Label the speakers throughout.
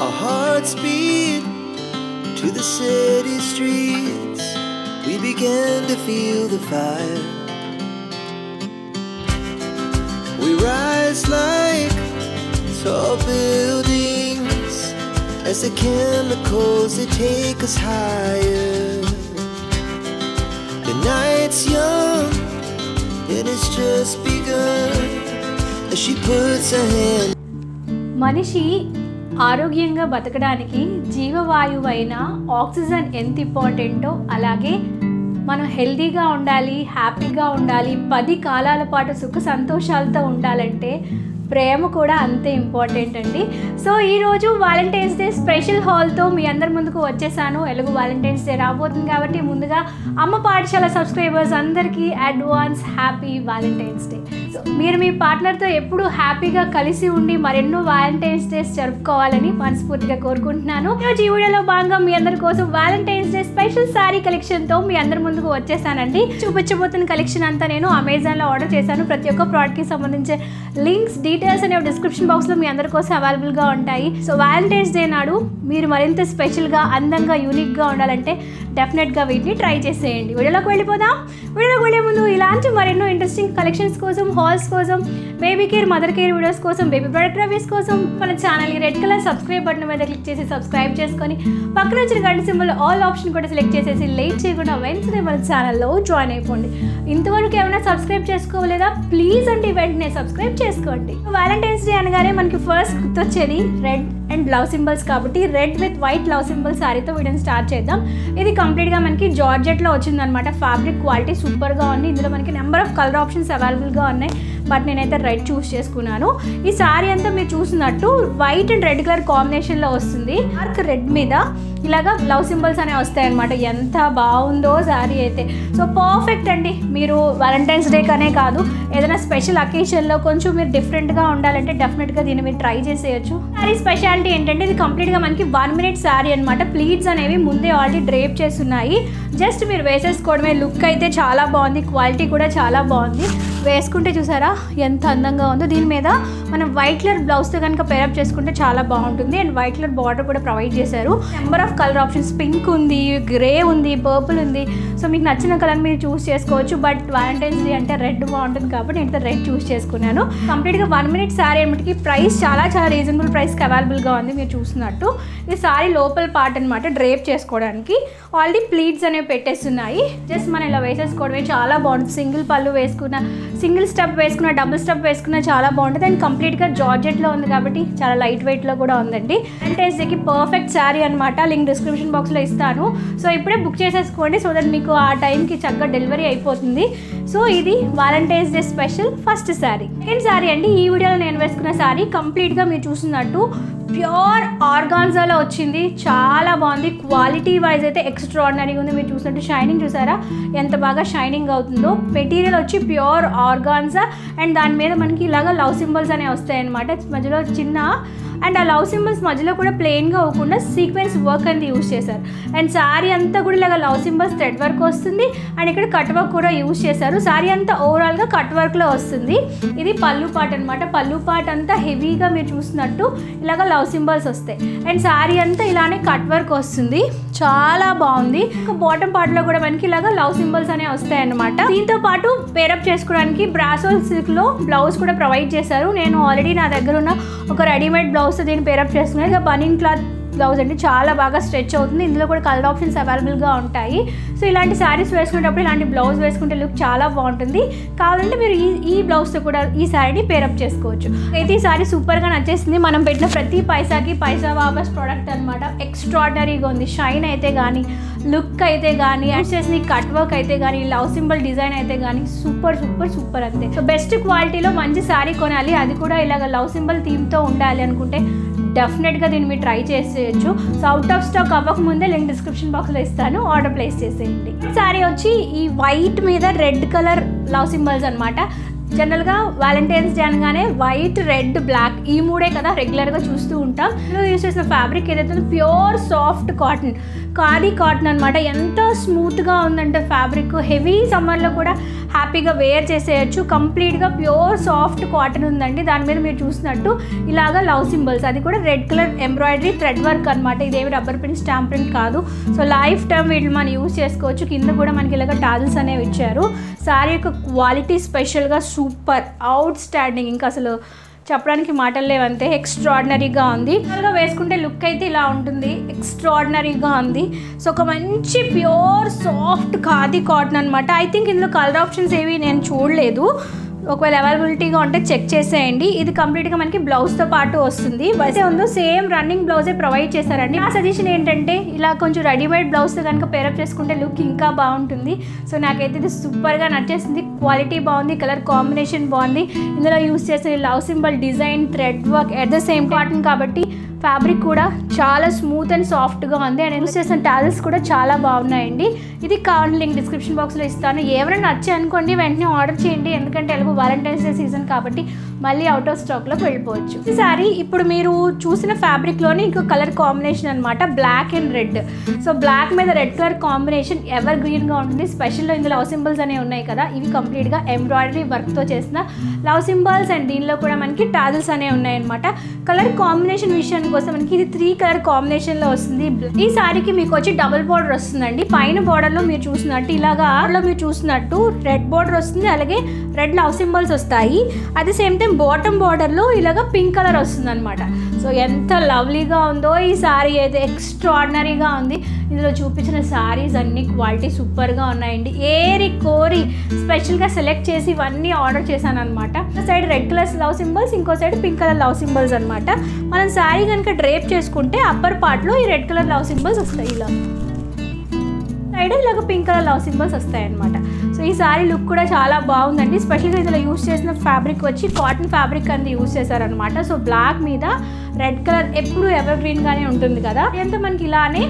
Speaker 1: Our hearts beat to the city streets. We began to feel the fire. We rise like tall buildings as the chemicals they take us higher. The night's young and it's just begun as she puts her hand.
Speaker 2: మనిషి ఆరోగ్యంగా బతకడానికి జీవవాయువైన oxygen ఎంత ఇంపార్టెంటో అలాగే మనం హెల్తీగా ఉండాలి, హ్యాపీగా ఉండాలి, 10 కాలాల పాటు సుఖ సంతోషాలతో ఉండాలంటే ప్రేమ కూడా అంతే ఇంపార్టెంట్ అండి. సో ఈరోజు వాలంటైన్స్ డే స్పెషల్ హాల్తో మీ అందరి ముందుకు వచ్చేసాను. ఎలాగో వాలంటైన్స్ డే రాబోతుంది కాబట్టి ముందుగా అమ్మ పాఠశాల సబ్స్క్రైబర్స్ అందరికీ advance happy Valentine's day. So మీరు మీ పార్ట్నర్తో ఎప్పుడు హ్యాపీగా కలిసి ఉండి మరెన్నో వాలంటైన్స్ డేస్ జరుపుకోవాలని మనస్ఫూర్తిగా కోరుకుంటున్నాను. ఈరోజు ఈ వీడియోలో భాగంగా మీ అందరి కోసం వాలంటైన్స్ డే స్పెషల్ శారీ కలెక్షన్తో మీ అందరి ముందుకు వచ్చేసానండి. చూపించబోతున్న కలెక్షన్ అంతా నేను అమెజాన్లో ఆర్డర్ చేశాను. ప్రతి ఒక్క ప్రోడక్ట్కి సంబంధించి లింక్స్ డీటెయిల్స్ అనేవి డిస్క్రిప్షన్ బాక్స్లో మీ అందరి కోసం అవైలబుల్గా ఉంటాయి. సో వాలంటైన్స్ డే నాడు మీరు మరింత స్పెషల్గా, అందంగా, యూనిక్గా ఉండాలంటే డెఫినెట్గా వీటిని ట్రై చేసేయండి. వీడియోలోకి వెళ్ళిపోదాం. వీడియోలోకి వెళ్ళే ముందు ఇలాంటి మరెన్నో ఇంట్రెస్టింగ్ కలెక్షన్స్ కోసం, హాల్స్ కోసం, baby care, mother care videos కోసం, బేబీ ప్రొడక్ట్ రివ్యూస్ కోసం మన ఛానల్ని రెడ్ కలర్ సబ్స్క్రైబ్ బటన్ మీద క్లిక్ చేసి సబ్స్క్రైబ్ చేసుకొని పక్కన వచ్చిన గంట సింబల్ ఆల్ ఆప్షన్ కూడా సెలెక్ట్ చేసేసి లేట్ చేయకుండా వెంటనే మన ఛానల్లో జాయిన్ అయిపోండి. ఇంతవరకు ఏమైనా సబ్స్క్రైబ్ చేసుకోలేదా? ప్లీజ్ అంటే వెంటనే సబ్స్క్రైబ్ చేసుకోండి. వాలంటైన్స్ డే అనగానే మనకి ఫస్ట్ గుర్తొచ్చేది రెడ్ అండ్ లవ్ సింబల్స్ కాబట్టి red with white love symbol శారీతో వీడియోని స్టార్ట్ చేద్దాం. ఇది కంప్లీట్గా మనకి జార్జెట్లో వచ్చిందనమాట. ఫ్యాబ్రిక్ క్వాలిటీ సూపర్గా ఉంది. ఇందులో మనకి నెంబర్ ఆఫ్ కలర్ ఆప్షన్స్ అవైలబుల్గా ఉన్నాయి. బట్ నేనైతే రెడ్ చూస్ చేసుకున్నాను. ఈ శారీ అంతా మీరు చూసినట్టు వైట్ అండ్ రెడ్ కలర్ కాంబినేషన్లో వస్తుంది. డార్క్ రెడ్ మీద ఇలాగా లవ్ సింబల్స్ అనేవి వస్తాయన్నమాట. ఎంత బాగుందో శారీ అయితే. సో పర్ఫెక్ట్ అండి. మీరు వాలంటైన్స్ డే కనే కాదు, ఏదైనా స్పెషల్ అకేషన్లో కొంచెం మీరు డిఫరెంట్గా ఉండాలంటే డెఫినెట్గా దీన్ని మీరు ట్రై చేసేయచ్చు. శారీ స్పెషాలిటీ ఏంటంటే ఇది కంప్లీట్గా మనకి 1 minute శారీ అనమాట. ప్లీట్స్ అనేవి ముందే ఆల్రెడీ డ్రేప్ చేస్తున్నాయి. జస్ట్ మీరు వేసేసుకోవడమే. లుక్ అయితే చాలా బాగుంది, క్వాలిటీ కూడా చాలా బాగుంది. వేసుకుంటే చూసారా ఎంత అందంగా ఉందో. దీని మీద మనం వైట్ కలర్ బ్లౌజ్తో కనుక పేరప్ చేసుకుంటే చాలా బాగుంటుంది. అండ్ వైట్ కలర్ బార్డర్ కూడా ప్రొవైడ్ చేశారు. Number of colour options, pink ఉంది, గ్రే ఉంది, పర్పుల్ ఉంది. సో మీకు నచ్చిన కలర్ మీరు చూస్ చేసుకోవచ్చు. బట్ వాలంటైన్స్ డే అంటే రెడ్ బాగుంటుంది కాబట్టి నేను రెడ్ చూస్ చేసుకున్నాను. కంప్లీట్గా 1 minute శారీ అనమాటకి ప్రైస్ చాలా రీజనబుల్ ప్రైస్కి అవైలబుల్గా ఉంది. మీరు చూసినట్టు ఇది శారీ లోపల పార్ట్ అనమాట. డ్రేప్ చేసుకోవడానికి ఆల్రెడీ ప్లీట్స్ అనేవి పెట్టేస్తున్నాయి. జస్ట్ మనం ఇలా వేసేసుకోవడమే. చాలా బాగుంటుంది. సింగిల్ పళ్ళు వేసుకున్న, సింగిల్ స్టెప్ వేసుకున్న, డబుల్ స్టెప్ వేసుకున్న చాలా బాగుంటుంది. అండ్ కంప్లీట్గా జార్జెట్లో ఉంది కాబట్టి చాలా లైట్ వెయిట్లో కూడా ఉందండి. వాలంటైన్స్ డేకి పర్ఫెక్ట్ శారీ అనమాట. లింక్ డిస్క్రిప్షన్ బాక్స్లో ఇస్తాను. సో ఇప్పుడే బుక్ చేసేసుకోండి. సో దట్ మీకు ఆ టైంకి చక్కగా డెలివరీ అయిపోతుంది. సో ఇది Valentine's day special first sari. Second sari అండి. ఈ వీడియోలో నేను వేసుకున్న శారీ కంప్లీట్గా మీరు చూసినట్టు ప్యూర్ ఆర్గాన్జాలో వచ్చింది. చాలా బాగుంది. క్వాలిటీ వైజ్ అయితే ఎక్స్ట్రాడినరీగా ఉంది. మీరు చూసినట్టు షైనింగ్ చూసారా ఎంత బాగా షైనింగ్ అవుతుందో. మెటీరియల్ వచ్చి ప్యూర్ ఆర్గాన్జా అండ్ దాని మీద మనకి ఇలాగ లవ్ సింబల్స్ అనేవి వస్తాయి అనమాట. మధ్యలో చిన్న అండ్ ఆ లవ్ సింబల్స్ మధ్యలో కూడా ప్లెయిన్గా అవ్వకుండా సీక్వెన్స్ వర్క్ అనేది యూజ్ చేశారు. అండ్ శారీ అంతా కూడా ఇలాగ లవ్ సింబల్స్ థ్రెడ్ వర్క్ వస్తుంది. అండ్ ఇక్కడ కట్ వర్క్ కూడా యూజ్ చేశారు. శారీ అంతా ఓవరాల్గా కట్ వర్క్లో వస్తుంది. ఇది పళ్ళు పార్ట్ అనమాట. పళ్ళు పార్ట్ అంతా హెవీగా మీరు చూసినట్టు ఇలాగ లవ్ సింబల్స్ వస్తాయి. అండ్ శారీ అంతా ఇలానే కట్ వర్క్ వస్తుంది. చాలా బాగుంది. బాటమ్ పార్ట్లో కూడా మనకి ఇలాగ లవ్ సింబల్స్ అనేవి వస్తాయి అనమాట. దీంతో పాటు పేరప్ చేసుకోవడానికి బ్రాసోల్ సిల్క్లో బ్లౌజ్ కూడా ప్రొవైడ్ చేశారు. నేను ఆల్రెడీ నా దగ్గర ఉన్న ఒక రెడీమేడ్ బ్లౌజ్ దీన్ని పేరప్ చేసుకున్నాను. ఇక బనీన్ క్లాత్ బ్లౌజ్ అండి. చాలా బాగా స్ట్రెచ్ అవుతుంది. ఇందులో కూడా కలర్ ఆప్షన్స్ అవైలబుల్గా ఉంటాయి. సో ఇలాంటి శారీస్ వేసుకునేటప్పుడు ఇలాంటి బ్లౌజ్ వేసుకుంటే లుక్ చాలా బాగుంటుంది. కావాలంటే మీరు ఈ బ్లౌజ్తో కూడా ఈ శారీని పేరప్ చేసుకోవచ్చు. అయితే ఈ శారీ సూపర్గా నచ్చేసింది. మనం పెట్టిన ప్రతి పైసాకి పైసా వాపస్ ప్రోడక్ట్ అనమాట. ఎక్స్ట్రాడినరీగా ఉంది. షైన్ అయితే కానీ, లుక్ అయితే కానీ, యూజ్ చేసిన కట్ వర్క్ అయితే కానీ, లవ్ సింబల్ డిజైన్ అయితే కానీ సూపర్ సూపర్ సూపర్ అంతే. సో బెస్ట్ క్వాలిటీలో మంచి శారీ కొనాలి, అది కూడా ఇలాగ లవ్ సింబల్ థీమ్తో ఉండాలి అనుకుంటే డెఫినెట్గా దీన్ని మీరు ట్రై చేసేయచ్చు. సో అవుట్ ఆఫ్ స్టాక్ అవ్వకముందే లింక్ డిస్క్రిప్షన్ బాక్స్లో ఇస్తాను. ఆర్డర్ ప్లేస్ చేసేయండి. శారీ వచ్చి ఈ వైట్ మీద రెడ్ కలర్ లవ్ సింబల్స్ అనమాట. జనరల్గా వ్యాలంటైన్స్ డే అనగానే వైట్, రెడ్, బ్లాక్ ఈ మూడే కదా రెగ్యులర్గా చూస్తూ ఉంటాం. యూజ్ చేసిన ఫ్యాబ్రిక్ ఏదైతే pure soft cotton, khadi cotton అనమాట. ఎంత స్మూత్గా ఉందంటే ఫ్యాబ్రిక్, హెవీ సమ్మర్లో కూడా హ్యాపీగా వేర్ చేసేయచ్చు. కంప్లీట్గా ప్యూర్ సాఫ్ట్ కాటన్ ఉందండి. దాని మీద మీరు చూసినట్టు ఇలాగా లవ్ సింబల్స్, అది కూడా red colour embroidery thread work అనమాట. ఇదేమి రబ్బర్ ప్రింట్, స్టాంప్ ప్రింట్ కాదు. సో లైఫ్ టైం వీటిని మనం యూజ్ చేసుకోవచ్చు. కింద కూడా మనకి ఇలాగ టాజిల్స్ అనేవి ఇచ్చారు. శారీ యొక్క క్వాలిటీ స్పెషల్గా సూపర్, అవుట్ స్టాండింగ్, ఇంకా అసలు చెప్పడానికి మాటలు లేవంతే, ఎక్స్ట్రాడినరీగా ఉంది. అలాగా వేసుకుంటే లుక్ అయితే ఇలా ఉంటుంది, ఎక్స్ట్రాడినరీగా ఉంది. సో ఒక మంచి ప్యూర్ సాఫ్ట్ ఖాదీ కాటన్ అనమాట. ఐ థింక్ ఇందులో కలర్ ఆప్షన్స్ ఏవి నేను చూడలేదు. ఒకవేళ అవైలబిలిటీగా ఉంటే చెక్ చేసేయండి. ఇది కంప్లీట్గా మనకి బ్లౌజ్తో పాటు వస్తుంది. అయితే ఉందో సేమ్ రన్నింగ్ బ్లౌజే ప్రొవైడ్ చేశారండి. ఆ సజెషన్ ఏంటంటే ఇలా కొంచెం రెడీమేడ్ బ్లౌజ్తో కనుక పేరప్ చేసుకుంటే లుక్ ఇంకా బాగుంటుంది. సో నాకైతే ఇది సూపర్గా నచ్చేసింది. క్వాలిటీ బాగుంది, కలర్ కాంబినేషన్ బాగుంది. ఇందులో యూస్ చేసే love symbol design, thread work at the same cotton కాబట్టి ఫ్యాబ్రిక్ కూడా చాలా స్మూత్ అండ్ సాఫ్ట్గా ఉంది. అండ్ యూస్ చేసిన టాజిల్స్ కూడా చాలా బాగున్నాయండి. ఇది కావాలని లింక్ డిస్క్రిప్షన్ బాక్స్లో ఇస్తాను. ఎవరైనా నచ్చి అనుకోండి వెంటనే ఆర్డర్ చేయండి. ఎందుకంటే ఎలాగో వ్యాలంటైన్స్ డే సీజన్ కాబట్టి మళ్ళీ అవుట్ ఆఫ్ స్టాక్లోకి వెళ్ళిపోవచ్చు. ఈ సారీ ఇప్పుడు మీరు చూసిన ఫ్యాబ్రిక్లోనే ఇంకో కలర్ కాంబినేషన్ అనమాట, black and red. So black మీద రెడ్ కలర్ కాంబినేషన్ ఎవర్ గ్రీన్గా ఉంటుంది. స్పెషల్లో ఇందులో లవ్ సింబల్స్ అనేవి ఉన్నాయి కదా, ఇవి కంప్లీట్గా ఎంబ్రాయిడరీ వర్క్తో చేసిన లవ్ సింబల్స్. అండ్ దీనిలో కూడా మనకి టాజిల్స్ అనేవి ఉన్నాయన్నమాట. కలర్ కాంబినేషన్ విషయానికి కోసం మనకి ఇది 3 కలర్ కాంబినేషన్లో వస్తుంది. ఈ సారీకి మీకు వచ్చి డబుల్ బార్డర్ వస్తుందండి. పైన బార్డర్లో మీరు చూసినట్టు ఇలాగా మీరు చూసినట్టు రెడ్ బార్డర్ వస్తుంది, అలాగే రెడ్ లవ్ సింబల్స్ వస్తాయి. At the same time bottom బార్డర్లో ఇలాగా పింక్ కలర్ వస్తుంది అనమాట. సో ఎంత లవ్లీగా ఉందో ఈ సారీ అయితే, ఎక్స్ట్రాడినరీగా ఉంది. ఇందులో చూపించిన సారీస్ అన్ని క్వాలిటీ సూపర్గా ఉన్నాయండి. ఏరి కోరి స్పెషల్గా సెలెక్ట్ చేసి ఇవన్నీ ఆర్డర్ చేశాను అనమాట. ఒక side red colour love symbols, ఇంకో side pink colour love symbols అనమాట. మనం సారీ కనుక డ్రేప్ చేసుకుంటే అప్పర్ పార్ట్లో ఈ రెడ్ కలర్ లవ్ సింబల్స్ వస్తాయి, ఇలా సైడ్ ఇలాగ పింక్ కలర్ లవ్ సింబల్స్ వస్తాయి అనమాట. సో ఈ సారీ లుక్ కూడా చాలా బాగుందండి. స్పెషల్గా ఇందులో యూస్ చేసిన ఫ్యాబ్రిక్ వచ్చి కాటన్ ఫ్యాబ్రిక్ అనేది యూస్ చేశారనమాట. సో బ్లాక్ మీద రెడ్ కలర్ ఎప్పుడు ఎవర్ గ్రీన్గానే ఉంటుంది కదా, ఎంత మనకి ఇలానే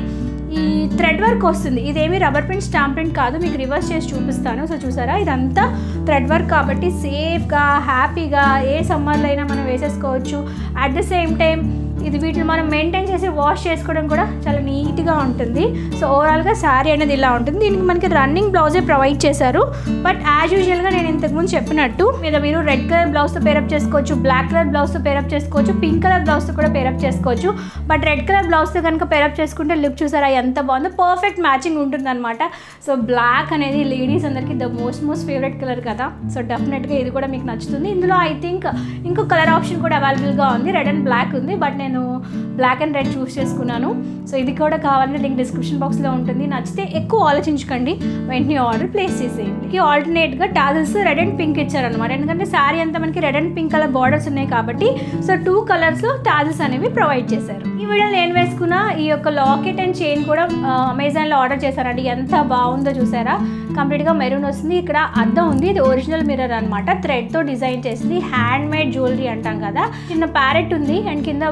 Speaker 2: ఈ థ్రెడ్ వర్క్ వస్తుంది. ఇదేమి రబ్బర్ ప్రింట్, స్టాంప్ ప్రింట్ కాదు. మీకు రివర్స్ చేసి చూపిస్తాను. సో చూసారా, ఇదంతా థ్రెడ్ వర్క్ కాబట్టి సేఫ్గా హ్యాపీగా ఏ సమ్మర్లో అయినా మనం వేసేసుకోవచ్చు. అట్ ద సేమ్ టైం ఇది వీటిని మనం మెయింటైన్ చేసి వాష్ చేసుకోవడం కూడా చాలా నీట్గా ఉంటుంది. సో ఓవరాల్గా శారీ అనేది ఇలా ఉంటుంది. దీనికి మనకి రన్నింగ్ బ్లౌజే ప్రొవైడ్ చేశారు. బట్ యాజ్ యూజువల్గా నేను ఇంతకుముందు చెప్పినట్టు మీరు రెడ్ కలర్ బ్లౌజ్తో పేరప్ చేసుకోవచ్చు, బ్లాక్ కలర్ బ్లౌజ్తో పేరప్ చేసుకోవచ్చు, పింక్ కలర్ బ్లౌజ్తో కూడా పేరప్ చేసుకోవచ్చు. బట్ రెడ్ కలర్ బ్లౌజ్తో కనుక పేరప్ చేసుకుంటే లుక్ చూసారా ఎంత బాగుందో, పర్ఫెక్ట్ మ్యాచింగ్ ఉంటుంది అనమాట. సో బ్లాక్ అనేది లేడీస్ అందరికీ ద మోస్ట్ ఫేవరెట్ కలర్ కదా. సో డెఫినెట్గా ఇది కూడా మీకు నచ్చుతుంది. ఇందులో ఐ థింక్ ఇంకో కలర్ ఆప్షన్ కూడా అవైలబుల్గా ఉంది, రెడ్ అండ్ బ్లాక్ ఉంది. బట్ నేను బ్లాక్ అండ్ రెడ్ చూస్ చేసుకున్నాను. సో ఇది కూడా కావాలంటే లింక్ డిస్క్రిప్షన్ బాక్స్లో ఉంటుంది. నచ్చితే ఎక్కువ ఆలోచించకండి, వెంటనే ఆర్డర్ ప్లేస్ చేసేయండి. ఆల్టర్నేట్గా టాజిల్స్ రెడ్ అండ్ పింక్ ఇచ్చారనమాట. ఎందుకంటే శారీ అంతా మనకి red and pink colour borders ఉన్నాయి కాబట్టి సో 2 కలర్స్లో టాజిల్స్ అనేవి ప్రొవైడ్ చేశారు. ఈ వీడియోలో నేను వేసుకున్న ఈ యొక్క లాకెట్ అండ్ చైన్ కూడా అమెజాన్లో ఆర్డర్ చేశారండి. ఎంత బాగుందో చూసారా, కంప్లీట్గా మెరూన్ వస్తుంది. ఇక్కడ అద్దం ఉంది, ఇది ఒరిజినల్ మిర్రర్ అనమాట. థ్రెడ్తో డిజైన్ చేసింది, హ్యాండ్ మేడ్ జ్యువెలరీ అంటాం కదా. చిన్న ప్యారెట్ ఉంది అండ్ కింద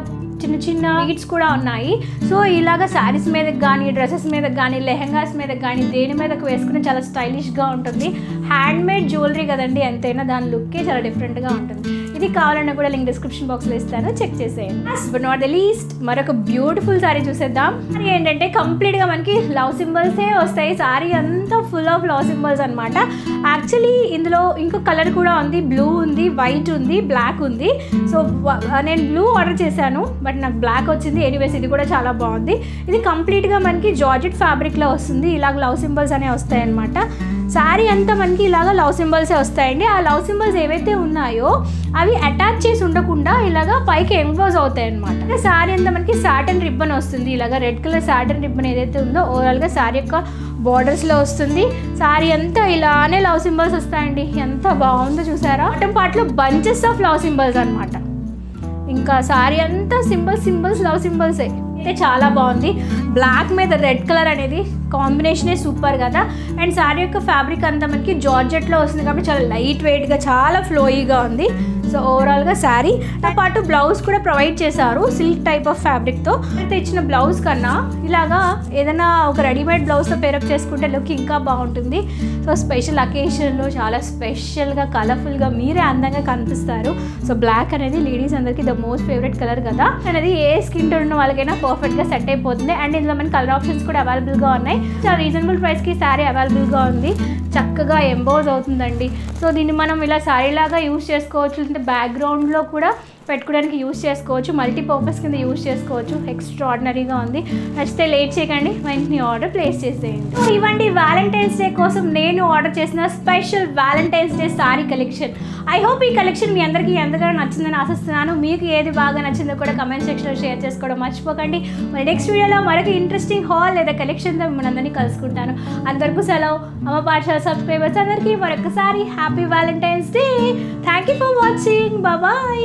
Speaker 2: చిన్న చిన్న బీడ్స్ కూడా ఉన్నాయి. సో ఇలాగా శారీస్ మీదకి కానీ, డ్రెస్సెస్ మీదకి కానీ, లెహెంగాస్ మీదకి కానీ దేని మీదకి వేసుకుని చాలా స్టైలిష్గా ఉంటుంది. హ్యాండ్ మేడ్ జ్యువెలరీ కదండి, ఎంతైనా దాని లుక్కే చాలా డిఫరెంట్గా ఉంటుంది. ఇది కావాలన్నా కూడా లింక్ డిస్క్రిప్షన్ బాక్స్లో ఇస్తాను, చెక్ చేసేయండి. బట్ నాట్ ద లీస్ట్ మరొక బ్యూటిఫుల్ సారీ చూసేద్దాం. సారీ ఏంటంటే కంప్లీట్గా మనకి లవ్ సింబల్సే వస్తాయి. సారీ అంతా ఫుల్ ఆఫ్ లవ్ సింబల్స్ అనమాట. యాక్చువల్లీ ఇందులో ఇంకో కలర్ కూడా ఉంది, బ్లూ ఉంది, వైట్ ఉంది, బ్లాక్ ఉంది. సో నేను బ్లూ ఆర్డర్ చేశాను బట్ నాకు బ్లాక్ వచ్చింది. ఎనీవేస్ ఇది కూడా చాలా బాగుంది. ఇది కంప్లీట్గా మనకి జార్జెట్ ఫ్యాబ్రిక్లో వస్తుంది. ఇలాగ లవ్ సింబల్స్ అనేవి వస్తాయి అనమాట. శారీ అంతా మనకి ఇలాగ లవ్ సింబల్సే వస్తాయండి. ఆ లవ్ సింబల్స్ ఏవైతే ఉన్నాయో అవి అటాచ్ చేసి ఉండకుండా ఇలాగా పైకి ఎంక్లోజ్ అవుతాయి అనమాట. శారీ అంతా మనకి సాటన్ రిబ్బన్ వస్తుంది. ఇలాగా రెడ్ కలర్ సాటన్ రిబ్బన్ ఏదైతే ఉందో ఓవరాల్గా శారీ యొక్క బార్డర్స్లో వస్తుంది. శారీ అంతా ఇలానే లవ్ సింబల్స్ వస్తాయండి. ఎంత బాగుందో చూసారా. బాటమ్ పార్ట్లో బంచెస్ ఆఫ్ లవ్ సింబల్స్ అనమాట. ఇంకా శారీ అంతా సింబల్స్ లవ్ సింబల్సే. అయితే చాలా బాగుంది. బ్లాక్ మీద రెడ్ కలర్ అనేది కాంబినేషనే సూపర్ కదా. అండ్ శారీ యొక్క ఫ్యాబ్రిక్ అంతా మనకి జార్జెట్లో వస్తుంది కాబట్టి చాలా లైట్ వెయిట్గా, చాలా ఫ్లోయీగా ఉంది. సో సో ఓవరాల్గా శారీ పాటు బ్లౌజ్ కూడా ప్రొవైడ్ చేశారు సిల్క్ టైప్ ఆఫ్ ఫ్యాబ్రిక్తో. అయితే ఇచ్చిన బ్లౌజ్ కన్నా ఇలాగా ఏదైనా ఒక రెడీమేడ్ బ్లౌజ్తో పేరప్ చేసుకుంటే లుక్ ఇంకా బాగుంటుంది. సో స్పెషల్ అకేషన్లో చాలా స్పెషల్గా కలర్ఫుల్గా మీరే అందంగా కనిపిస్తారు. సో బ్లాక్ అనేది లేడీస్ అందరికీ ద మోస్ట్ ఫేవరెట్ కలర్ కదా, అనేది ఏ స్కిన్ టోన్ ఉన్న వాళ్ళకైనా పర్ఫెక్ట్గా సెట్ అయిపోతుంది. అండ్ ఇందులో మనకి కలర్ ఆప్షన్స్ కూడా అవైలబుల్గా ఉన్నాయి. చాలా రీజనబుల్ ప్రైస్కి శారీ అవైలబుల్గా ఉంది. చక్కగా ఎంబోజ్ అవుతుందండి. సో దీన్ని మనం ఇలా శారీ లాగా యూజ్ చేసుకోవచ్చు, లేదంటే బ్యాక్గ్రౌండ్లో కూడా పెట్టుకోవడానికి యూజ్ చేసుకోవచ్చు, మల్టీపర్పస్ కింద యూజ్ చేసుకోవచ్చు. ఎక్స్ట్రాడినరీగా ఉంది. నచ్చితే లేట్ చేయకండి, వెంటనే ఆర్డర్ ప్లేస్ చేసేయండి. సో ఇవ్వండి వ్యాలంటైన్స్ డే కోసం నేను ఆర్డర్ చేసిన special Valentine's day sorry collection. I hope ఈ కలెక్షన్ మీ అందరికీ ఎంతగా నచ్చిందని ఆశిస్తున్నాను. మీకు ఏది బాగా నచ్చిందో కూడా కమెంట్ సెక్షన్లో షేర్ చేసుకోవడం మర్చిపోకండి. మరి నెక్స్ట్ వీడియోలో మరొక ఇంట్రెస్టింగ్ హాల్ లేదా కలెక్షన్తో మిమ్మల్ని అందరినీ కలుసుకుంటాను. అంతవరకు సెలవు. అమ్మ పాఠశాల సబ్స్క్రైబర్స్ అందరికీ మరొకసారి happy valentine's day. Thank you for watching. Bye.